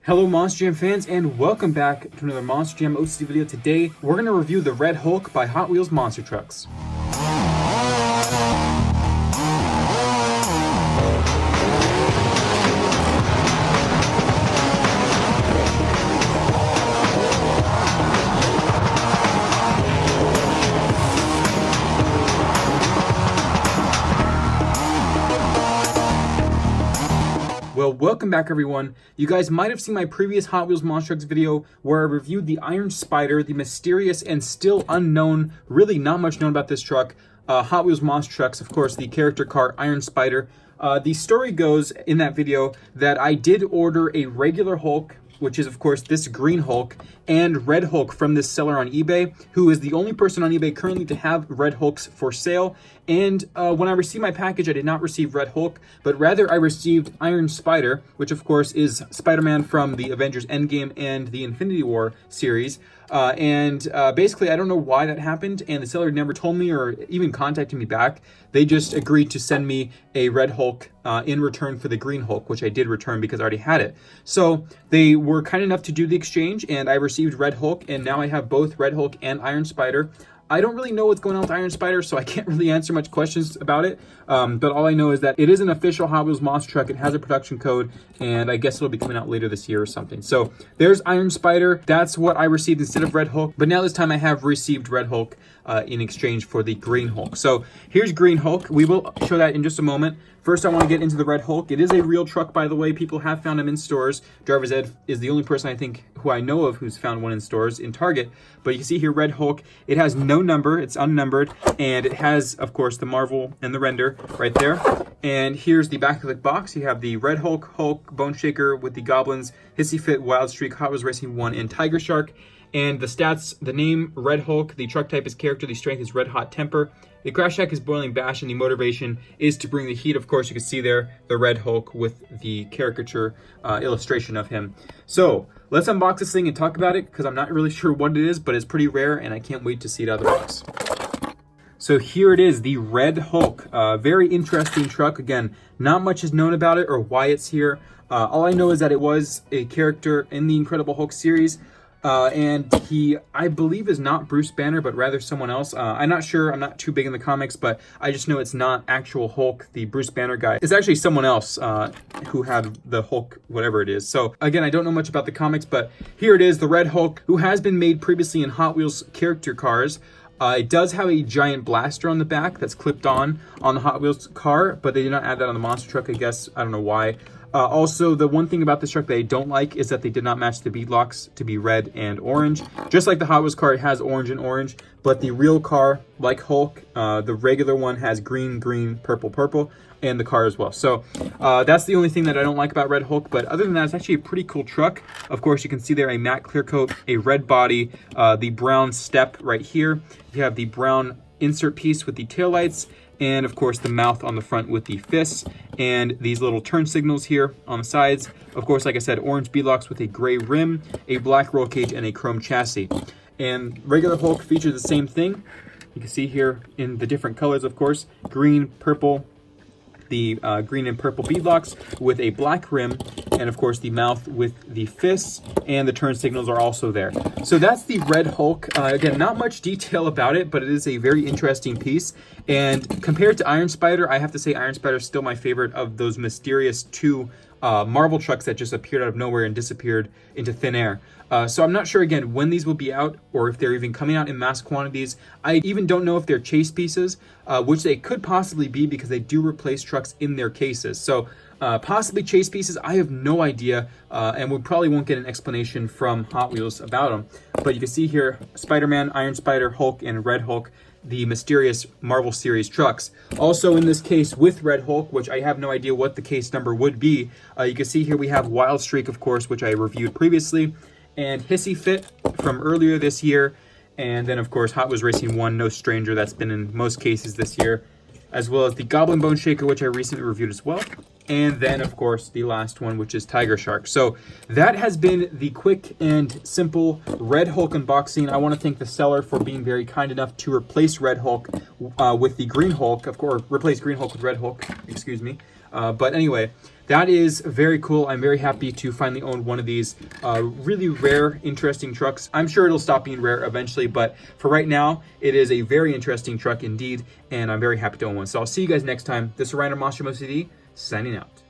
Hello Monster Jam fans, and welcome back to another Monster Jam OCD video. Today we're going to review the Red Hulk by Hot Wheels Monster Trucks. Well, welcome back everyone. You guys might have seen my previous Hot Wheels Monster Trucks video where I reviewed the Iron Spider, the mysterious and still unknown, really not much known about this truck, Hot Wheels Monster Trucks, of course, the character car Iron Spider. The story goes in that video that I did order a regular Hulk, which is of course this green Hulk, and Red Hulk from this seller on eBay, who is the only person on eBay currently to have Red Hulks for sale. And when I received my package, I did not receive Red Hulk, but rather I received Iron Spider, which of course is Spider-Man from the Avengers Endgame and the Infinity War series. Basically, I don't know why that happened, and the seller never told me or even contacted me back. They just agreed to send me a Red Hulk in return for the Green Hulk, which I did return because I already had it. So they were kind enough to do the exchange, and I received Red Hulk, and now I have both Red Hulk and Iron Spider. I don't really know what's going on with Iron Spider, so I can't really answer much questions about it. But all I know is that it is an official Hot Wheels Monster Truck. It has a production code, and I guess it'll be coming out later this year or something. So there's Iron Spider. That's what I received instead of Red Hulk. But now this time I have received Red Hulk in exchange for the Green Hulk. So here's Green Hulk. We will show that in just a moment. First, I want to get into the Red Hulk. It is a real truck, by the way. People have found him in stores. Driver's Ed is the only person I think who I know of who's found one in stores in Target. But you can see here, Red Hulk. It has no number. It's unnumbered. And it has, of course, the Marvel and the render right there. And here's the back of the box. You have the Red Hulk, Hulk, Bone Shaker with the Goblins, Hissy Fit, Wild Streak, Hot Wheels Racing 1, and Tiger Shark. And the stats, the name, Red Hulk, the truck type is character, the strength is Red Hot Temper, the crash shack is Boiling Bash, and the motivation is to bring the heat. Of course, you can see there the Red Hulk with the caricature illustration of him. So let's unbox this thing and talk about it, because I'm not really sure what it is, but it's pretty rare, and I can't wait to see it out of the box. So here it is, the Red Hulk. Very interesting truck. Again, not much is known about it or why it's here. All I know is that it was a character in the Incredible Hulk series. And he, I believe, is not Bruce Banner, but rather someone else. I'm not sure. I'm not too big in the comics, but I just know it's not actual Hulk, the Bruce Banner guy. It's actually someone else who had the Hulk, whatever it is. So again, I don't know much about the comics, but here it is, the Red Hulk, who has been made previously in Hot Wheels character cars. It does have a giant blaster on the back that's clipped on the Hot Wheels car, but they did not add that on the monster truck, I guess. I don't know why. Also, the one thing about this truck that I don't like is that they did not match the bead locks to be red and orange. Just like the Hot Wheels car, it has orange and orange, but the real car, like Hulk, the regular one has green, green, purple, purple, and the car as well. So that's the only thing that I don't like about Red Hulk, but other than that, it's actually a pretty cool truck. Of course, you can see there a matte clear coat, a red body, the brown step right here. You have the brown insert piece with the taillights, and of course the mouth on the front with the fists, and these little turn signals here on the sides. Of course, like I said, orange beadlocks with a gray rim, a black roll cage, and a chrome chassis. And regular Hulk features the same thing. You can see here in the different colors, of course, green, purple, the green and purple beadlocks with a black rim, and of course the mouth with the fists, and the turn signals are also there. So that's the Red Hulk. Again, not much detail about it, but it is a very interesting piece. And compared to Iron Spider, I have to say Iron Spider is still my favorite of those mysterious two Marvel trucks that just appeared out of nowhere and disappeared into thin air. So I'm not sure, again, when these will be out or if they're even coming out in mass quantities. I even don't know if they're chase pieces, which they could possibly be because they do replace trucks in their cases. So possibly chase pieces, I have no idea, and we probably won't get an explanation from Hot Wheels about them. But you can see here, Spider-Man, Iron Spider, Hulk, and Red Hulk, the mysterious Marvel series trucks. Also in this case with Red Hulk, which I have no idea what the case number would be, you can see here we have Wild Streak, of course, which I reviewed previously, and Hissy Fit from earlier this year, and then of course Hot Wheels Racing 1, no stranger, that's been in most cases this year, as well as the Goblin Bone Shaker, which I recently reviewed as well. and then of course the last one, which is Tiger Shark. So that has been the quick and simple Red Hulk unboxing. I want to thank the seller for being very kind enough to replace Red Hulk with the Green Hulk, of course, replace Green Hulk with Red Hulk, excuse me. But anyway, that is very cool. I'm very happy to finally own one of these really rare, interesting trucks. I'm sure it'll stop being rare eventually, but for right now, it is a very interesting truck indeed, and I'm very happy to own one. So I'll see you guys next time. This is Ryan of Monster MoCD, signing out.